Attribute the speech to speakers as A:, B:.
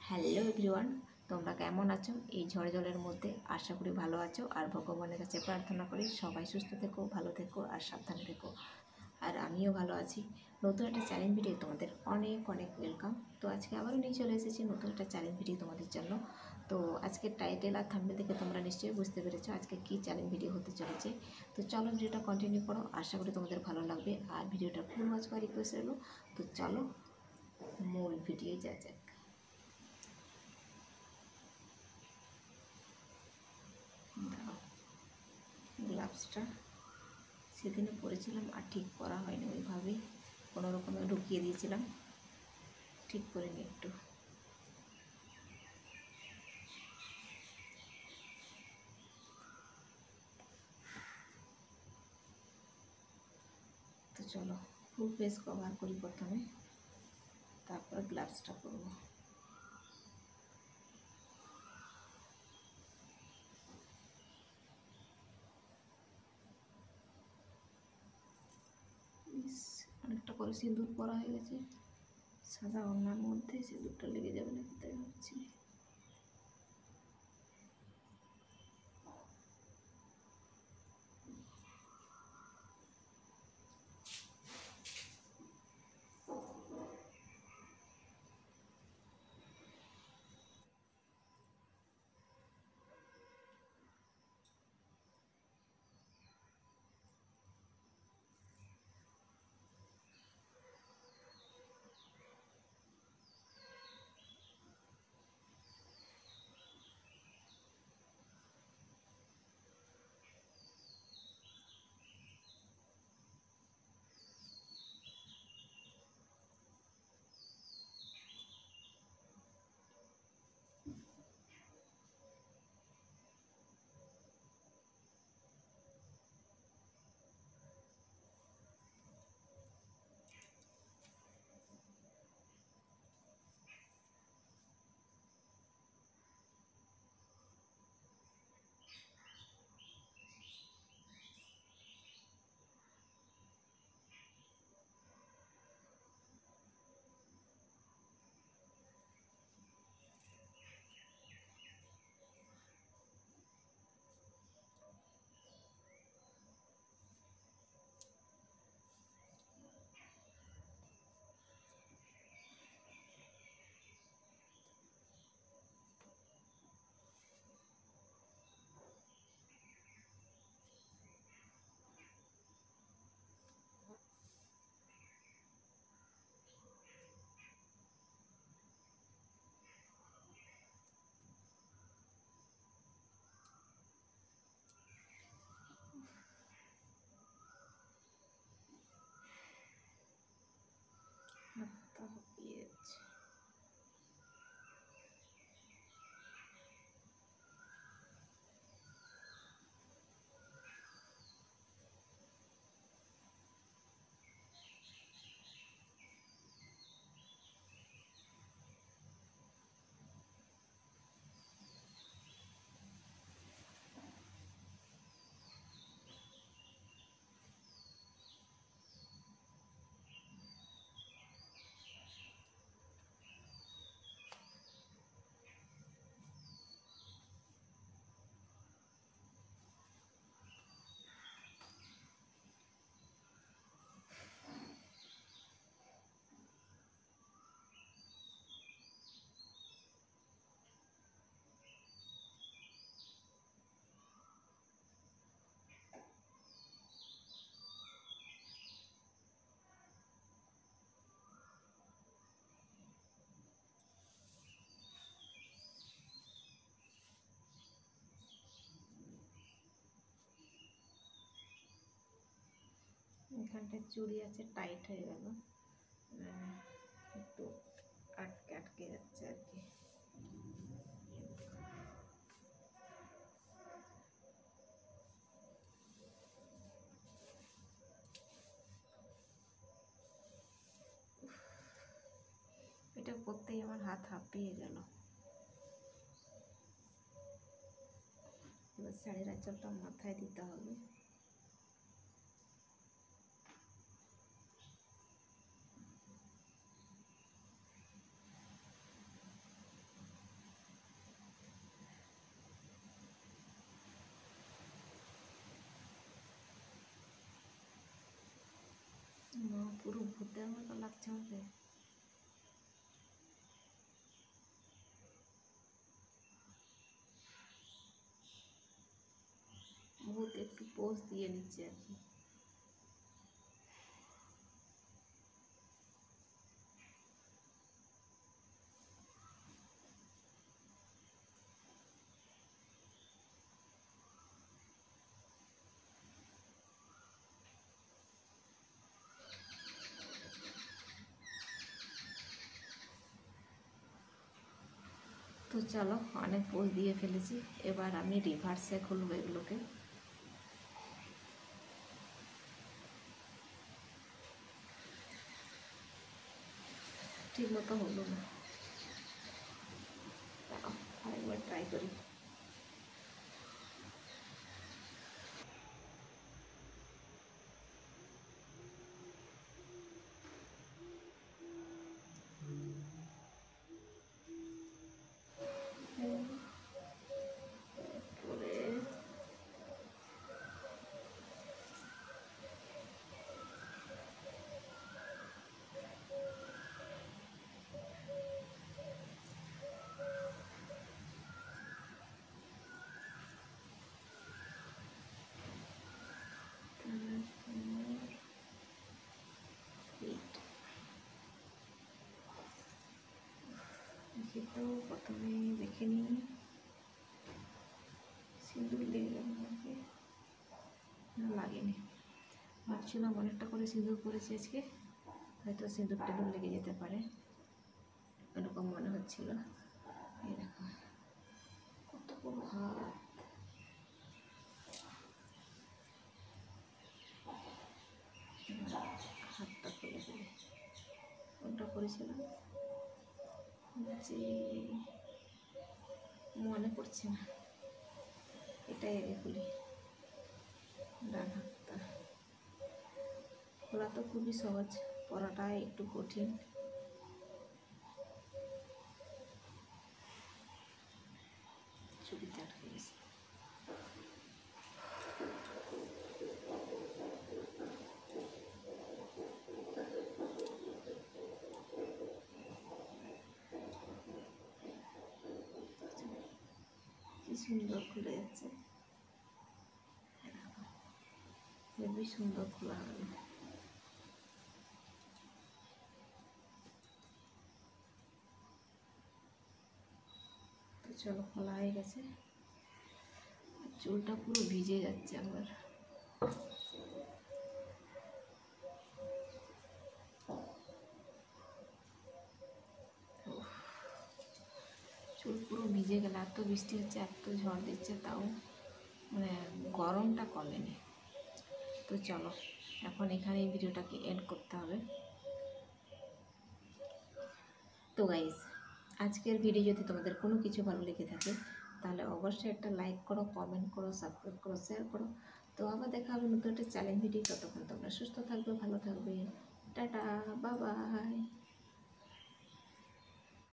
A: Hello everyone, তোমরা কেমন আছো? এই ঝড় জলের মধ্যে আশা করি ভালো আছো। আর ভগবানের কাছে প্রার্থনা করি সবাই সুস্থ থেকো, ভালো থেকো আর সাবধানে থেকো। আর আমিও ভালো আছি। নতুন একটা চ্যালেঞ্জ ভিডিও তোমাদের অনেক অনেক ওয়েলকাম। তো আজকে আবারও নিয়ে চলে এসেছি নতুন একটা চ্যালেঞ্জ ভিডিও তোমাদের জন্য। তো আজকে টাইটেল আর থাম্বনেল দেখে তোমরা নিশ্চয়ই বুঝতে পেরেছো আজকে কী চ্যালেঞ্জ ভিডিও হতে চলেছে। তো চলো ভিডিওটা কন্টিনিউ করো, আশা করি তোমাদের ভালো লাগবে। আর ভিডিওটা ফুল ওয়াচ করার রিকোয়েস্ট রইলো। তো চলো মূল ভিডিও যা যাক। গ্লাভসটা সেদিনে পরেছিলাম আর ঠিক করা হয়নি, ওইভাবেই কোনো রকমে ঢুকিয়ে দিয়েছিলাম, ঠিক করে নিই একটু। তো চলো ফুল ফেস কভার করি প্রথমে, তারপর গ্লাভসটা করবো। অনেকটা করে সিঁদুর পরা হয়ে গেছে, সাদা ওড়নার মধ্যে সিঁদুরটা লেগে যাবে না তাই ভাবছি। হাতটা হাঁপিয়ে যাচ্ছে। এখানটায় চুড়ি আছে, টাইট হয়ে গেল, একটু আটকে আটকে যাচ্ছে আর কি। এটা করতেই আমার হাত হাঁপিয়ে গেল। এবার শাড়ির আঁচলটা মাথায় দিতে হবে। পুরো ভূতের মতো লাগছে আমাকে। ভূত একটু পোজ দিয়ে নিচ্ছে আর কি। তো চলো, অনেক পোজ দিয়ে ফেলেছি, এবার আমি রিভার্সে খুলবো এগুলোকে। ঠিক মতো হলো না, আরেকবার ট্রাই করি। তো প্রথমে দেখে নিই, সিঁদুর লেগে গেল নাকি? না, লাগেনি। ভাবছিলাম অনেকটা করে সিঁদুর পরেছি আজকে, হয়তো সিঁদুর টেঁদুর লেগে যেতে পারে, এরকম মনে হচ্ছিল। এই দেখো কত বড় হাত। হাতটা খুলে ফেলে, কোনটা করেছিলাম যে মনে পড়ছে না, এটাই আগে খুলি। ডান হাতটা খোলা তো খুবই সহজ, পরাটা একটু কঠিন। চুড়িতে আটকে গেছে। কি সুন্দর খুলে যাচ্ছে, খুবই সুন্দর খোলা হবে। তো চলো, খোলা হয়ে গেছে। চুলটা পুরো ভিজে যাচ্ছে আমার। চুল পুরো ভিজে গেলে, এত বৃষ্টি হচ্ছে, এত ঝড় দিচ্ছে, তাও মানে গরমটা কমেনি। তো চলো, এখন এখানে এই ভিডিওটাকে এন্ড করতে হবে। তো গাইজ, আজকের ভিডিও যদি তোমাদের কোনো কিছু ভালো লেগে থাকে, তাহলে অবশ্যই একটা লাইক করো, কমেন্ট করো, সাবস্ক্রাইব করো, শেয়ার করো। তো আবার দেখা হবে নতুন একটা চ্যালেঞ্জ ভিডিও। ততক্ষণ তোমরা সুস্থ থাকবে, ভালো থাকবে। Tata, bye bye.